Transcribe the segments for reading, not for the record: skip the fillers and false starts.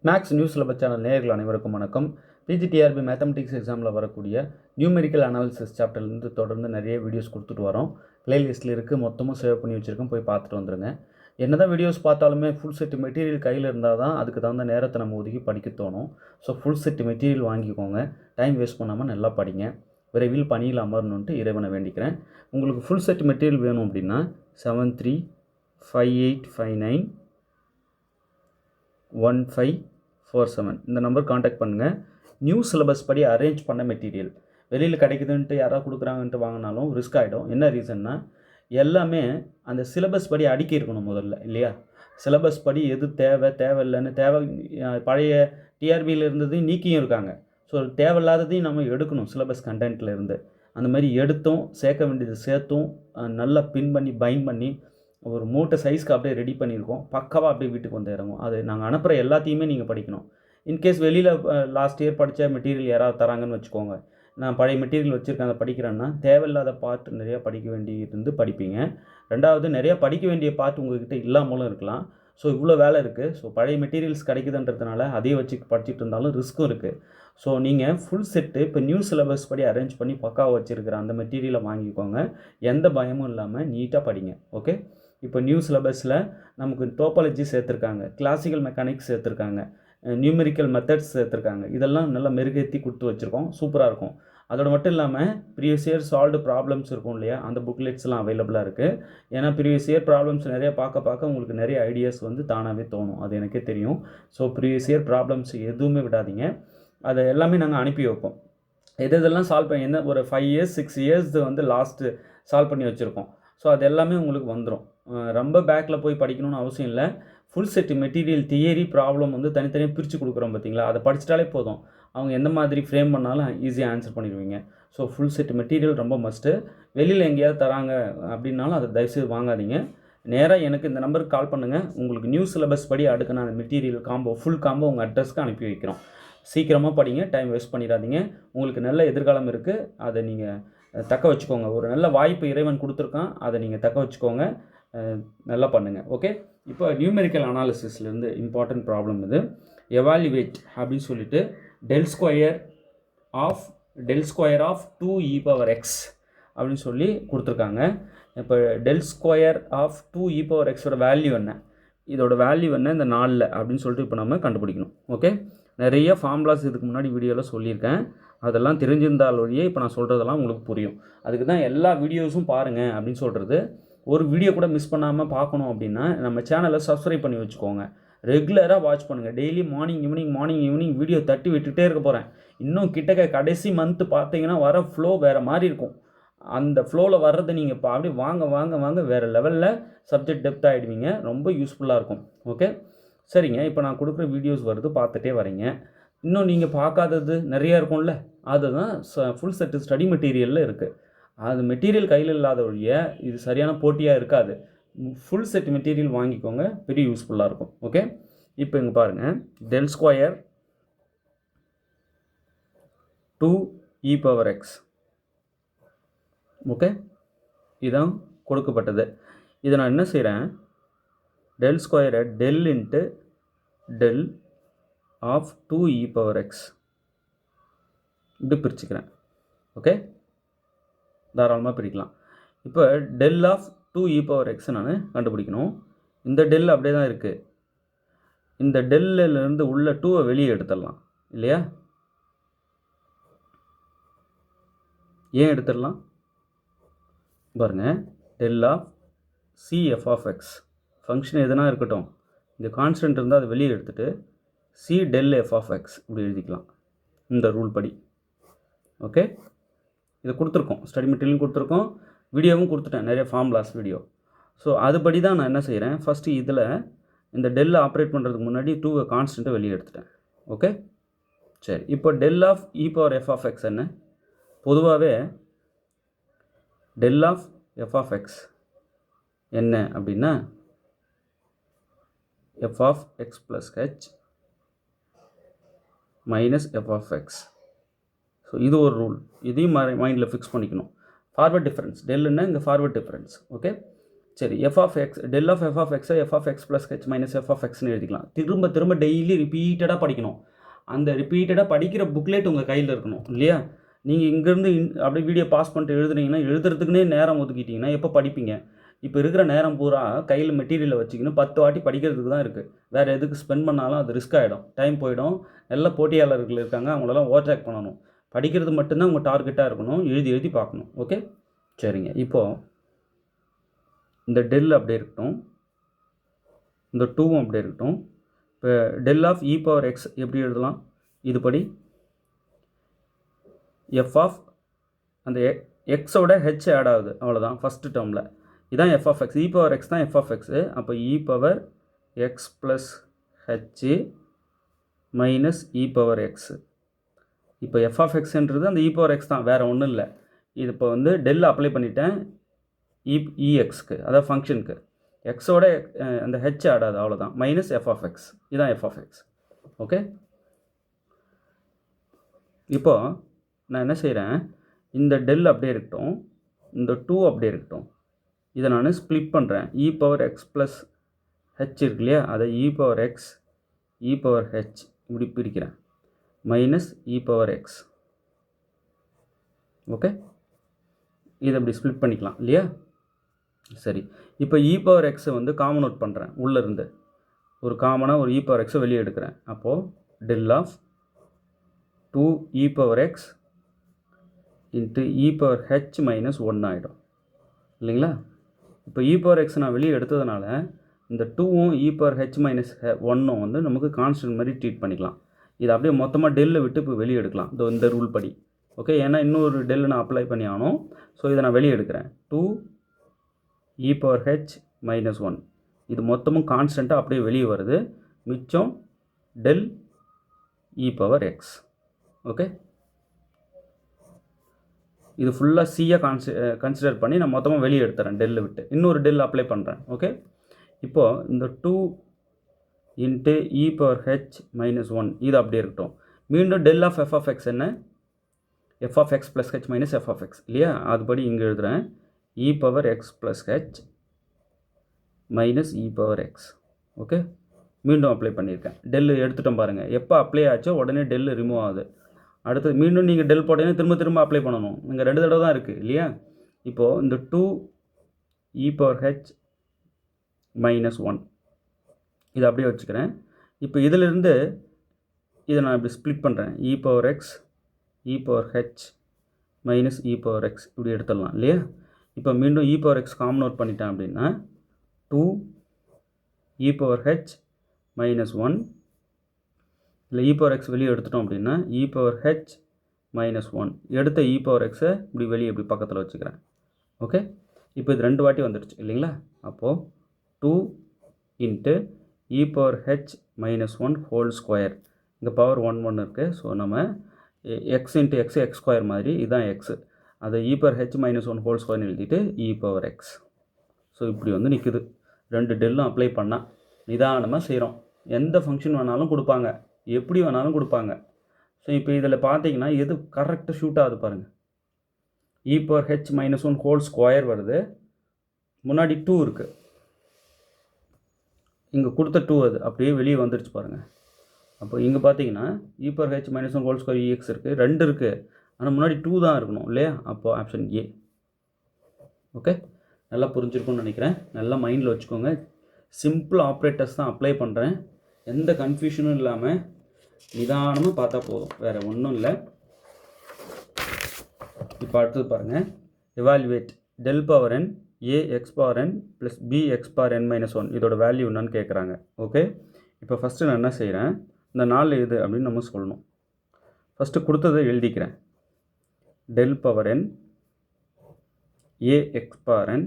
Maths news syllabus channel நேயர்கள் அனைவருக்கும் வணக்கம். பிஜிடிஆர்பி மேத்தமெட்டிக்ஸ் எக்ஸாமில் வரக்கூடிய நியூமெரிக்கல் அனாலிசிஸ் சாப்டர்லேருந்து தொடர்ந்து நிறைய வீடியோஸ் கொடுத்துட்டு வரோம். பிளேலிஸ்ட்டில் இருக்குது, மொத்தமும் சேவ் பண்ணி வச்சுருக்கோம், போய் பார்த்துட்டு வந்துடுங்க. என்ன தான் வீடியோஸ் பார்த்தாலுமே ஃபுல் செட் மெட்டீரியல் கையில் இருந்தால் தான் அதுக்கு தகுந்த நேரத்தை நம்ம ஒதுக்கி படிக்க தோணும். ஸோ ஃபுல் செட் மெட்டீரியல் வாங்கிக்கோங்க, டைம் வேஸ்ட் பண்ணாமல் நல்லா படிங்க. விரைவில் பணியில் அமரணுன்ட்டு இறைவனை வேண்டிக்கிறேன். உங்களுக்கு ஃபுல் செட் மெட்டீரியல் வேணும் அப்படின்னா 7358591547 இந்த நம்பர் காண்டாக்ட் பண்ணுங்கள். நியூ சிலபஸ் படி அரேஞ்ச் பண்ண மெட்டீரியல் வெளியில் கிடைக்குதுன்ட்டு யாராவது கொடுக்குறாங்கன்ட்டு வாங்கினாலும் ரிஸ்க் ஆகிடும். என்ன ரீசன்னா, எல்லாமே அந்த சிலபஸ் படி அடுக்கி இருக்கணும் முதல்ல, இல்லையா? சிலபஸ் படி எது தேவையில்லைன்னு பழைய டிஆர்பியில் இருந்ததையும் நீக்கியும் இருக்காங்க. ஸோ தேவையில்லாததையும் நம்ம எடுக்கணும் சிலபஸ் கண்டென்ட்டில் இருந்து. அந்த மாதிரி எடுத்தும் சேர்க்க வேண்டியது சேர்த்தும் நல்லா பின் பண்ணி பைண்ட் பண்ணி ஒரு மூட்டை சைஸ்க்கு அப்படியே ரெடி பண்ணியிருக்கோம். பக்காவாக அப்படியே வீட்டுக்கு வந்து இறங்கும். அது நாங்கள் அனுப்புகிற எல்லாத்தையுமே நீங்கள் படிக்கணும். இன்கேஸ் வெளியில் லாஸ்ட் இயர் படித்த மெட்டீரியல் யாராவது தராங்கன்னு வச்சுக்கோங்க, நான் பழைய மெட்டீரியல் வச்சுருக்கேன் அதை படிக்கிறேன்னா தேவையில்லாத பார்ட் நிறையா படிக்க வேண்டியிருந்து படிப்பீங்க. ரெண்டாவது, நிறையா படிக்க வேண்டிய பார்ட் உங்கள்கிட்ட இல்லாமலும் இருக்கலாம். ஸோ இவ்வளோ வேலை இருக்குது. ஸோ பழைய மெட்டீரியல்ஸ் கிடைக்குதுன்றதுனால அதையே வச்சு படிச்சுட்டு இருந்தாலும் ரிஸ்க்கும் இருக்குது. ஸோ நீங்கள் ஃபுல் செட்டு இப்போ நியூ சிலபஸ் படி அரேஞ்ச் பண்ணி பக்காவாக வச்சுருக்கிற அந்த மெட்டீரியலை வாங்கிக்கோங்க. எந்த பயமும் இல்லாமல் நீட்டாக படிங்க. ஓகே, இப்போ நியூ சிலபஸில் நமக்கு டோபாலஜி சேர்த்துருக்காங்க, கிளாசிக்கல் மெக்கானிக்ஸ் சேர்த்துருக்காங்க, நியூமெரிக்கல் மெத்தட்ஸ் சேர்த்துருக்காங்க. இதெல்லாம் நல்லா மெருகேற்றி கொடுத்து வச்சுருக்கோம். சூப்பராக இருக்கும். அதோடு மட்டும் இல்லாமல் ப்ரீவியஸ் இயர் சால்வ்டு ப்ராப்ளம்ஸ் இருக்கும் இல்லையா, அந்த புக்லெட்ஸ்லாம் அவைலபிளாக இருக்குது. ஏன்னா ப்ரீவியஸ் இயர் ப்ராப்ளம்ஸ் நிறைய பார்க்க உங்களுக்கு நிறைய ஐடியாஸ் வந்து தானாகவே தோணும். அது எனக்கே தெரியும். ஸோ ப்ரீவியஸ் இயர் ப்ராப்ளம்ஸ் எதுவுமே விடாதீங்க, அதை எல்லாமே நாங்கள் அனுப்பி வைப்போம். இதெல்லாம் சால்வ் பண்ணி என்ன ஒரு 5 இயர்ஸ் 6 இயர்ஸ் வந்து லாஸ்ட்டு சால்வ் பண்ணி வச்சுருக்கோம். ஸோ அது எல்லாமே உங்களுக்கு வந்துடும். ரொம்ப பேக்கில் போய் படிக்கணும்னு அவசியம் இல்லை. Full set material theory problem வந்து தனித்தனியாக பிரித்து கொடுக்குறோம் பார்த்தீங்களா, அதை படிச்சிட்டாலே போதும். அவங்க எந்த மாதிரி ஃப்ரேம் பண்ணாலும் ஈஸியாக ஆன்சர் பண்ணிடுவீங்க. ஸோ ஃபுல் செட் மெட்டீரியல் ரொம்ப மஸ்ட்டு. வெளியில் எங்கேயாவது தராங்க அப்படின்னாலும் அதை தயவுசெய்து வாங்காதீங்க. நேராக எனக்கு இந்த நம்பருக்கு கால் பண்ணுங்கள். உங்களுக்கு நியூ சிலபஸ் படி அடுக்கின அந்த மெட்டீரியல் ஃபுல் காம்போ உங்கள் அட்ரஸ்க்கு அனுப்பி வைக்கிறோம். சீக்கிரமாக படிங்க, டைம் வேஸ்ட் பண்ணிடாதீங்க. உங்களுக்கு நல்ல எதிர்காலம் இருக்குது, அதை நீங்கள் தக்க வச்சுக்கோங்க. ஒரு நல்ல வாய்ப்பு இறைவன் கொடுத்துருக்கான், அதை நீங்கள் தக்க வச்சுக்கோங்க. நல்லா பண்ணுங்கள். ஓகே, இப்போ நியூமெரிக்கல் அனாலிசிஸ்லேருந்து இம்பார்ட்டன்ட் ப்ராப்ளம் இது. எவாலுவேட் அப்படின்னு சொல்லிட்டு டெல் ஸ்கொயர் ஆஃப் 2e⁻x அப்படின்னு சொல்லி கொடுத்துருக்காங்க. இப்போ டெல் ஸ்கொயர் ஆஃப் 2e⁻xோட வேல்யூ என்ன, இதோட வேல்யூ என்ன இந்த 4 அப்படின்னு சொல்லிட்டு இப்போ நம்ம கண்டுபிடிக்கணும். ஓகே, நிறைய ஃபார்முலாஸ் இதுக்கு முன்னாடி வீடியோவில் சொல்லியிருக்கேன். அதெல்லாம் தெரிஞ்சிருந்தாலொழியே இப்போ நான் சொல்கிறதெல்லாம் உங்களுக்கு புரியும். அதுக்கு தான் எல்லா வீடியோஸும் பாருங்கள் அப்படின்னு சொல்கிறது. ஒரு வீடியோ கூட மிஸ் பண்ணாமல் பார்க்கணும் அப்படின்னா நம்ம சேனலை சப்ஸ்கிரைப் பண்ணி வச்சுக்கோங்க. ரெகுலராக வாட்ச் பண்ணுங்கள். டெய்லி மார்னிங் ஈவினிங் வீடியோ தட்டி விட்டுகிட்டே இருக்க போகிறேன். இன்னும் கிட்டக்க கடைசி மந்த்து பார்த்தீங்கன்னா வர ஃப்ளோ வேறு மாதிரி இருக்கும். அந்த ஃப்ளோவில் வர்றது நீங்கள் இப்போ அப்படியே வாங்க வேறு லெவலில் சப்ஜெக்ட் டெப்த் ஆகிடுவீங்க. ரொம்ப யூஸ்ஃபுல்லாக இருக்கும். ஓகே, சரிங்க. இப்போ நான் கொடுக்குற வீடியோஸ் வருது, பார்த்துட்டே வரீங்க. இன்னும் நீங்கள் பார்க்காதது நிறையா இருக்கும்ல, அதுதான் ஃபுல் செட்டு ஸ்டடி மெட்டீரியலில் இருக்குது. அது மெட்டீரியல் கையில் இல்லாத வழிய இது சரியான போட்டியாக இருக்காது. ஃபுல் செட் மெட்டீரியல் வாங்கிக்கோங்க, பெரிய யூஸ்ஃபுல்லாக இருக்கும். ஓகே, இப்போ இங்கே பாருங்கள், டெல் ஸ்கொயர் 2e⁻x. ஓகே, இதுதான் கொடுக்கப்பட்டது. இதை நான் என்ன செய்கிறேன், டெல் ஸ்கொயரை del into del of 2e⁻x இப்படி பிரிச்சுக்கிறேன். ஓகே, தாராளமாக பிரிக்கலாம். இப்போ டெல் ஆஃப் 2e⁻x நான் கண்டுபிடிக்கணும். இந்த டெல் அப்படியே தான் இருக்குது. இந்த டெல்லிருந்து உள்ள 2வை வெளியே எடுத்துடலாம் இல்லையா? ஏன் எடுத்துடலாம் பாருங்கள், டெல் ஆஃப் cf(x) ஃபங்க்ஷன் எதுனா இருக்கட்டும், இந்த கான்ஸ்டன்ட் இருந்தால் அதை வெளியே எடுத்துகிட்டு c del f(x) இப்படி எழுதிக்கலாம் இந்த ரூல் படி. ஓகே, இதை கொடுத்துருக்கோம், ஸ்டடி மெட்டீரியலும் கொடுத்துருக்கோம், வீடியோவும் கொடுத்துட்டேன், நிறைய ஃபார்முலாஸ் வீடியோ. ஸோ அதுபடி தான் நான் என்ன செய்கிறேன், ஃபஸ்ட்டு இதில் இந்த டெல்லை ஆப்ரேட் பண்ணுறதுக்கு முன்னாடி 2 கான்ஸ்டன்ட்டை வெளியே எடுத்துட்டேன். ஓகே, சரி. இப்போ டெல் ஆஃப் e⁻f(x) என்ன, பொதுவாகவே டெல் ஆஃப் f(x) என்ன அப்படின்னா f(x + h - f(x). ஸோ இது ஒரு ரூல், இதையும் மைண்டில் ஃபிக்ஸ் பண்ணிக்கணும். ஃபார்வர்ட் டிஃபரன்ஸ் டெல்லுன்னா இங்கே ஃபார்வர்ட் டிஃபரன்ஸ். ஓகே, சரி f of x del of f of எக்ஸை f of x plus h minus f of எக்ஸ்னு எழுதிக்கலாம். திரும்ப திரும்ப டெய்லி ரிப்பீட்டடாக படிக்கணும். அந்த ரிப்பீட்டடாக படிக்கிற புக்லேட் உங்கள் கையில் இருக்கணும் இல்லையா? நீங்கள் இங்கேருந்து அப்படியே வீடியோ பாஸ் பண்ணிட்டு எழுதுனீங்கன்னா, எழுதுறதுக்குனே நேரம் ஒதுக்கிட்டிங்கன்னா எப்போ படிப்பீங்க? இப்போ இருக்கிற நேரம் பூரா கையில் மெட்டீரியலை வச்சுக்கணும் 10 வாட்டி படிக்கிறதுக்கு தான் இருக்குது. வேறு எதுக்கு ஸ்பெண்ட் பண்ணாலும் அது ரிஸ்க் ஆகிடும், டைம் போயிடும். நல்ல போட்டியாளர்கள் இருக்காங்க, அவங்களெல்லாம் ஓவர்டேக் பண்ணணும். படிக்கிறது மட்டும்தான் உங்கள் டார்கெட்டாக இருக்கணும். எழுதி எழுதி பார்க்கணும். ஓகே சரிங்க. இப்போது இந்த டெல் அப்படியே இருக்கட்டும், இந்த 2வும் அப்படியே இருக்கட்டும். இப்போ del of e power x எப்படி எழுதலாம்? இதுபடி எஃப் ஆஃப் அந்த எக்ஸோட ஹெச் ஆட் ஆகுது, அவ்வளோதான் ஃபஸ்ட்டு டேர்மில். இதுதான் f of x. E power x தான் எஃப் ஆஃப் எக்ஸு. அப்போ e power x plus h minus e power x. இப்போ எஃப் ஆஃப் எக்ஸ்ன்றது அந்த இ பவர் எக்ஸ் தான், வேறு ஒன்றும் இல்லை. இது இப்போ வந்து டெல் அப்ளை பண்ணிட்டேன் இஎக்ஸ்க்கு, அதாவது ஃபங்க்ஷனுக்கு. எக்ஸோட அந்த ஹெச் ஆடாது, அவ்வளோதான். மைனஸ் எஃப் ஆஃப் எக்ஸ், இதுதான் எஃப் ஆஃப் எக்ஸ். ஓகே இப்போது நான் என்ன செய்கிறேன், இந்த டெல் அப்படியே இருக்கட்டும், இந்த 2 அப்படியே இருக்கட்டும். இதை நான் ஸ்ப்ளிட் பண்ணுறேன். இ பவர் எக்ஸ் ப்ளஸ் ஹெச் இருக்கு இல்லையா, அதை e power X e power H இப்படி பிரிக்கிறேன். Minus e power x. Okay இதை அப்படி ஸ்ப்ளிட் பண்ணிக்கலாம் இல்லையா? சரி, இப்போ இ பவர் எக்ஸை வந்து காமன் அவுட் பண்ணுறேன். உள்ளேருந்து ஒரு காமனாக ஒரு இ பவர் எக்ஸை வெளியே எடுக்கிறேன். அப்போது del of 2 e power x into e power h minus 1 ஆகிடும் இல்லைங்களா? இப்போ இ பவர் எக்ஸ் நான் வெளியே எடுத்ததுனால இந்த 2வும் இ பவர் ஹெச் மைனஸ் 1ம் வந்து நமக்கு கான்ஸ்டன்ட் மாதிரி ட்ரீட் பண்ணிக்கலாம். இதை அப்படியே மொத்தமாக டெல்லை விட்டு இப்போ வெளியே எடுக்கலாம் இந்த ரூல் படி. ஓகே, ஏன்னா இன்னொரு டெல் நான் அப்ளை பண்ணி ஆகணும். ஸோ இதை நான் வெளியே எடுக்கிறேன். 2 இ பவர் ஹெச் மைனஸ் 1, இது மொத்தமும் கான்ஸ்டண்ட்டாக அப்படியே வெளியே வருது. மிச்சம் டெல் இ பவர் எக்ஸ். ஓகே, இது ஃபுல்லாக சியாக கன்சிடர் பண்ணி நான் மொத்தமாக வெளியே எடுத்துறேன் டெல்லை விட்டு. இன்னொரு டெல் அப்ளை பண்ணுறேன். ஓகே, இப்போது இந்த 2 into e power h minus 1 இது அப்படியே இருக்கட்டும். மீண்டும் del of f of x என்ன? F of x plus h minus f of x இல்லையா? அதுபடி இங்கே எழுதுகிறேன். E power x plus h minus e power x. Okay, மீண்டும் அப்ளை பண்ணியிருக்கேன். டெல்லு எடுத்துட்டோம் பாருங்கள். எப்போ அப்ளை ஆச்சோ உடனே டெல்லு ரிமூவ் ஆகுது. அடுத்தது மீண்டும் நீங்கள் டெல் போட்டீங்கன்னா திரும்ப திரும்ப அப்ளை பண்ணணும். இங்கே 2 தடவை தான் இருக்குது இல்லையா? இப்போது இந்த 2 இ பவர் ஹெச் மைனஸ் 1 இதை அப்படியே வச்சுக்கிறேன். இப்போ இதிலிருந்து இதை நான் இப்படி ஸ்ப்ளிட் பண்ணுறேன். இ power X e power h minus e power X இப்படி எடுத்துடலாம் இல்லையா? இப்போ மீண்டும் இ பவர் எக்ஸ் காமன் அவுட் பண்ணிட்டேன் அப்படின்னா 2 இ பவர் ஹெச் மைனஸ் 1 இல்லை இ பவர் எக்ஸ் வெளியே எடுத்துட்டோம் அப்படின்னா இ பவர் ஹெச் மைனஸ் 1 எடுத்த இ பவர் எக்ஸை இப்படி வெளியே இப்படி பக்கத்தில் வச்சுக்கிறேன். ஓகே, இப்போ இது 2 வாட்டி வந்துடுச்சு இல்லைங்களா? அப்போது 2 into e power h minus 1 whole square. இங்கே பவர் 1 இருக்குது. ஸோ நம்ம x into x x square மாதிரி இதுதான் எக்ஸு. அதை e power h minus 1 whole ஸ்கொயர்னு எழுதிட்டு இ பவர் எக்ஸ். ஸோ இப்படி வந்து நிற்குது. 2 டெல்லும் அப்ளை பண்ணால் நிதானமாக செய்கிறோம். எந்த ஃபங்க்ஷன் வேணாலும் கொடுப்பாங்க, எப்படி வேணாலும் கொடுப்பாங்க. ஸோ இப்போ இதில் பார்த்தீங்கன்னா எது கரெக்டாக ஷூட் ஆகுது பாருங்கள். E power h minus 1 whole square வருது, முன்னாடி 2 இருக்குது, இங்கே கொடுத்த 2 அது அப்படியே வெளியே வந்துடுச்சு பாருங்கள். அப்போ இங்கே பார்த்தீங்கன்னா e power h minus 1 whole square e x இருக்குது, 2 இருக்குது, ஆனால் முன்னாடி 2 தான் இருக்கணும் இல்லையா? அப்போது ஆப்ஷன் ஏ. ஓகே, நல்லா புரிஞ்சிருக்கும்னு நினைக்கிறேன். நல்லா மைண்டில் வச்சுக்கோங்க. சிம்பிள் ஆப்ரேட்டர்ஸ் தான் அப்ளை பண்ணுறேன். எந்த கன்ஃபியூஷனும் இல்லாமல் நிதானமாக பார்த்தா போதும், வேறு ஒன்றும் இல்லை. இப்போ அடுத்தது பாருங்கள். Evaluate del power n a x power n plus b x power n minus 1 இதோட வேல்யூ என்னன்னு கேட்குறாங்க. ஓகே, இப்போ ஃபஸ்ட்டு நான் என்ன செய்கிறேன், இந்த 4 இது அப்படின்னு நம்ம சொல்லணும். ஃபஸ்ட்டு கொடுத்ததை எழுதிக்கிறேன். Del power n a x power n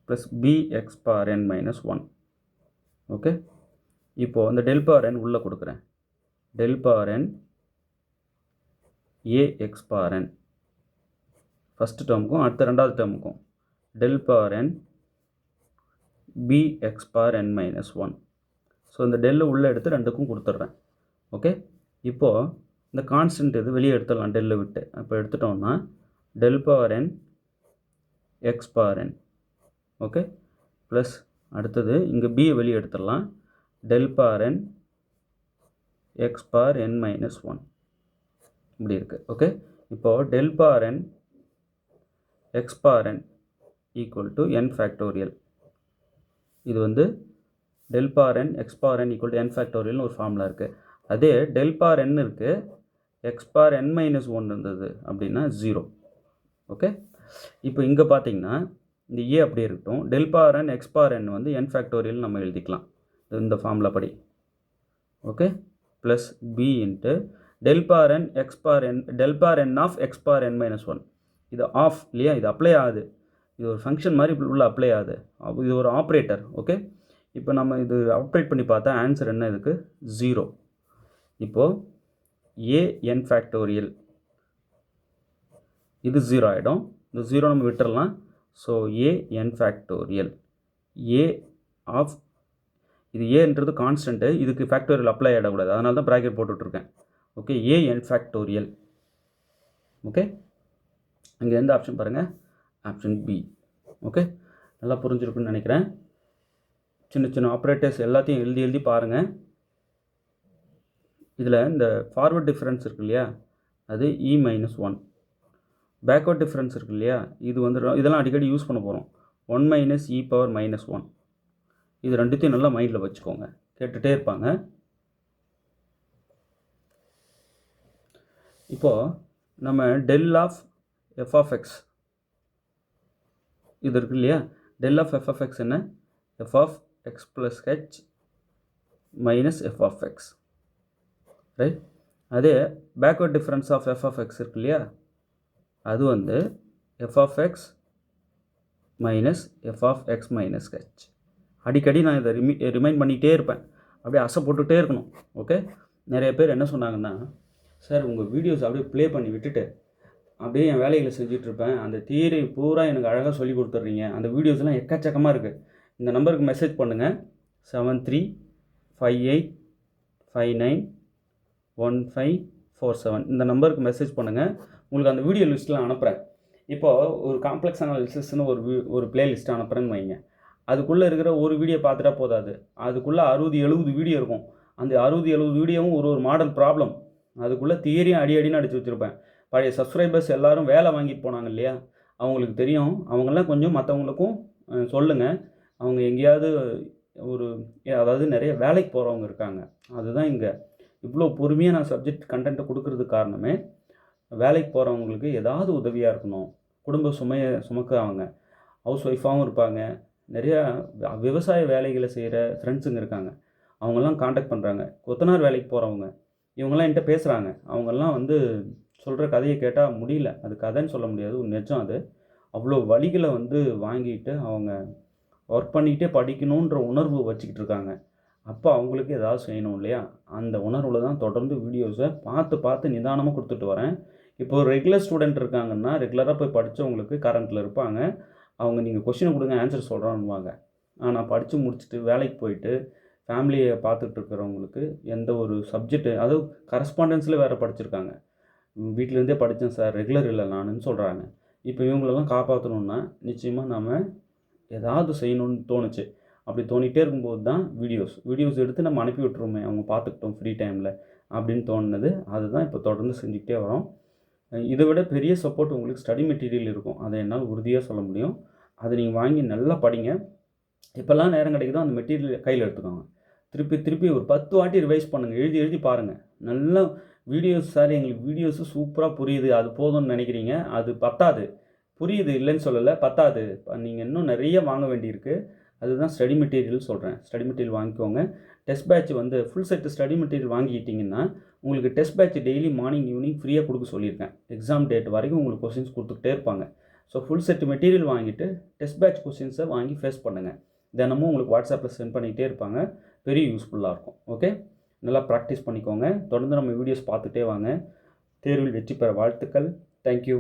plus b x power n minus 1. Okay, இப்போது அந்த டெல் பவர் என் உள்ளே கொடுக்குறேன். Del power n a x power n first டேர்முக்கும் அடுத்த 2வது டேர்முக்கும் del power n b x power n minus 1. So இந்த del உள்ளே எடுத்து 2க்கும் கொடுத்துட்றேன். ஓகே, இப்போது இந்த கான்ஸ்டன்ட் இது வெளியே எடுத்துடலாம் டெல்லை விட்டு. அப்போ எடுத்துட்டோம்னா del power N X power என் ஓகே, ப்ளஸ் அடுத்தது இங்கே b வெளியே எடுத்துடலாம். del power n x power n minus 1 இப்படி இருக்குது. ஓகே, இப்போது del power n x power n equal to n factorial. இது வந்து del power n x power n equal to n factorial ஒரு ஃபார்முலா இருக்குது. அதே del power n இருக்குது, x power n minus 1 இருந்தது அப்படின்னா 0. ஓகே, இப்போ இங்கே பார்த்தீங்கன்னா இந்த a அப்படியே இருக்கட்டும். del power n x power n வந்து n factorial நம்ம எழுதிக்கலாம் இந்த ஃபார்முலா படி. Okay, plus b into del power n x power n del power n of x power n minus 1. இது ஆஃப் இல்லையா, இது அப்ளை ஆகுது, இது ஒரு ஃபங்க்ஷன் மாதிரி உள்ள அப்ளை ஆகுது, இது ஒரு ஆப்ரேட்டர். ஓகே, இப்போ நம்ம இது ஆப்ரேட் பண்ணி பார்த்தா ஆன்சர் என்ன இதுக்கு 0. இப்போது a n ஃபேக்டோரியல் இது 0 ஆகிடும். இந்த 0 நம்ம விட்டுடலாம். So a n factorial a of இது ஏன்றது கான்ஸ்டன்ட்டு, இதுக்கு ஃபேக்டோரியல் அப்ளை ஆகிடக்கூடாது, அதனால தான் ப்ராக்கெட் போட்டுட்ருக்கேன். Okay, a n factorial. Okay, அங்கே எந்த ஆப்ஷன் பாருங்கள், ஆப்ஷன் பி. ஓகே, நல்லா புரிஞ்சிருக்குன்னு நினைக்கிறேன். சின்ன சின்ன ஆப்ரேட்டர்ஸ் எல்லாத்தையும் எழுதி எழுதி பாருங்கள். இதில் இந்த ஃபார்வர்ட் டிஃப்ரென்ஸ் இருக்கு இல்லையா, அது e-1. பேக்வர்ட் டிஃப்ரென்ஸ் இருக்கு இல்லையா, இது வந்து இதெல்லாம் அடிக்கடி யூஸ் பண்ண போகிறோம். 1 - e power -1. இது ரெண்டுத்தையும் நல்லா மைண்டில் வச்சுக்கோங்க, கேட்டுகிட்டே இருப்பாங்க. இப்போது நம்ம del of f of x இது இருக்கு இல்லையா, del of f of x என்ன, f of x plus h minus f of x, right. அதே backward difference of f of x இருக்கு இல்லையா, அது வந்து f of x minus f of x minus h. அடிக்கடி நான் இதை ரிமைண்ட் பண்ணிகிட்டே இருப்பேன், அப்படியே அசை போட்டுகிட்டே இருக்கணும். ஓகே, நிறைய பேர் என்ன சொன்னாங்கன்னா, சார் உங்கள் வீடியோஸ் அப்படியே ப்ளே பண்ணி விட்டுட்டு அப்படியே என் வேலைகளை செஞ்சிட்ருப்பேன், அந்த தியரி பூரா எனக்கு அழகாக சொல்லி கொடுத்துட்றீங்க, அந்த வீடியோஸ்லாம் எக்கச்சக்கமாக இருக்குது. இந்த நம்பருக்கு மெசேஜ் பண்ணுங்கள், 7358591547. இந்த நம்பருக்கு மெசேஜ் பண்ணுங்கள், உங்களுக்கு அந்த வீடியோ லிஸ்ட்டில் அனுப்புகிறேன். இப்போது ஒரு காம்ப்ளெக்ஸ் அனாலிசிஸ்னு ஒரு பிளேலிஸ்ட்டை அனுப்புகிறேன்னு வைங்க. அதுக்குள்ளே இருக்கிற ஒரு வீடியோ பார்த்துட்டா போதாது, அதுக்குள்ளே 60-70 வீடியோ இருக்கும். அந்த 60-70 வீடியோவும் ஒரு மாடல் ப்ராப்ளம், அதுக்குள்ளே தியரியும் அடின்னு அடித்து வச்சுருப்பேன். பழைய சப்ஸ்கிரைபர்ஸ் எல்லோரும் வேலை வாங்கிட்டு போனாங்க இல்லையா, அவங்களுக்கு தெரியும். அவங்களாம் கொஞ்சம் மற்றவங்களுக்கும் சொல்லுங்கள். அவங்க எங்கேயாவது அதாவது நிறைய வேலைக்கு போகிறவங்க இருக்காங்க. அதுதான் இங்கே இவ்வளோ பொறுமையாக நான் சப்ஜெக்ட் கண்டென்ட்டை கொடுக்கறதுக்கு காரணமே, வேலைக்கு போகிறவங்களுக்கு ஏதாவது உதவியாக இருக்கணும். குடும்ப சுமையை சுமக்கிறவங்க, ஹவுஸ் ஒய்ஃபாகவும் இருப்பாங்க, நிறையா விவசாய வேலைகளை செய்கிற ஃப்ரெண்ட்ஸுங்க இருக்காங்க, அவங்கெல்லாம் காண்டாக்ட் பண்ணுறாங்க. கொத்தனார் வேலைக்கு போகிறவங்க, இவங்கெல்லாம் என்கிட்ட பேசுகிறாங்க. அவங்கெல்லாம் வந்து சொல்கிற கதையை கேட்டால் முடியல, அது கதைன்னு சொல்ல முடியாது, ஒரு நிஜம். அது அவ்வளோ வழிகளை வந்து வாங்கிட்டு அவங்க ஒர்க் பண்ணிக்கிட்டே படிக்கணுன்ற உணர்வு வச்சுக்கிட்டு இருக்காங்க. அப்போ அவங்களுக்கு ஏதாவது செய்யணும் இல்லையா, அந்த உணர்வில் தான் தொடர்ந்து வீடியோஸை பார்த்து நிதானமாக கொடுத்துட்டு வரேன். இப்போ ரெகுலர் ஸ்டூடெண்ட் இருக்காங்கன்னா, ரெகுலராக போய் படித்தவங்களுக்கு கரண்ட்டில் இருப்பாங்க. அவங்க நீங்கள் கொஷினை கொடுங்க ஆன்சர் சொல்கிறான்னுவாங்க. ஆனால் படித்து முடிச்சுட்டு வேலைக்கு போயிட்டு ஃபேமிலியை பார்த்துட்டு இருக்கிறவங்களுக்கு எந்த ஒரு சப்ஜெக்ட்டு, அதுவும் கரஸ்பாண்டன்ஸில் வேறு படிச்சிருக்காங்க, வீட்டிலேருந்தே படித்தேன் சார், ரெகுலர் இல்லை நானுன்னு சொல்கிறாங்க. இப்போ இவங்களெல்லாம் காப்பாற்றணுன்னா நிச்சயமாக நம்ம ஏதாவது செய்யணும்னு தோணுச்சு. அப்படி தோணிகிட்டே இருக்கும்போது தான் வீடியோஸ் எடுத்து நம்ம அனுப்பி விட்டுருவோமே, அவங்க பார்த்துக்கிட்டோம் ஃப்ரீ டைமில் அப்படின்னு தோணுனது. அதுதான் இப்போ தொடர்ந்து செஞ்சுக்கிட்டே வரோம். இதை விட பெரிய சப்போர்ட் உங்களுக்கு ஸ்டடி மெட்டீரியல் இருக்கும், அதை என்னால் உறுதியாக சொல்ல முடியும். அதை நீங்கள் வாங்கி நல்லா படிங்க. எப்போல்லாம் நேரம் கிடைக்குதோ அந்த மெட்டீரியல் கையில் எடுத்துக்கோங்க. திருப்பி ஒரு 10 வாட்டி ரிவைஸ் பண்ணுங்கள், எழுதி பாருங்கள். நல்லா வீடியோஸ், சார் எங்களுக்கு வீடியோஸு சூப்பராக புரியுது, அது போதும்னு நினைக்கிறீங்க, அது பத்தாது. புரியுது, இல்லைன்னு சொல்லலை, பத்தாது. நீங்கள் இன்னும் நிறைய வாங்க வேண்டியிருக்கு. அதுதான் ஸ்டடி மெட்டீரியல் சொல்கிறேன். ஸ்டடி மெட்டீரியல் வாங்கிக்கோங்க. டெஸ்ட் பேட்ச் வந்து ஃபுல் செட்டு ஸ்டடி மெட்டீரியல் வாங்கிக்கிட்டிங்கன்னா உங்களுக்கு test batch daily morning evening ஃப்ரீயாக கொடுக்க சொல்லியிருக்கேன். எக்ஸாம் டேட் வரைக்கும் உங்களுக்கு கொஸ்டின்ஸ் கொடுத்துக்கிட்டே இருப்பாங்க. ஸோ ஃபுல் செட்டு மெட்டீரியல் வாங்கிட்டு டெஸ்ட் பேட்ச் கொஸ்டின்ஸை வாங்கி ஃபேஸ் பண்ணுங்கள். தினமும் உங்களுக்கு வாட்ஸ்அப்பில் சென்ட் பண்ணிக்கிட்டே இருப்பாங்க, பெரிய யூஸ்ஃபுல்லாக இருக்கும். ஓகே, நல்லா ப்ராக்டிஸ் பண்ணிக்கோங்க. தொடர்ந்து நம்ம வீடியோஸ் பார்த்துட்டே வாங்க. தேர்வில் வெற்றி பெற வாழ்த்துக்கள். தேங்க்யூ.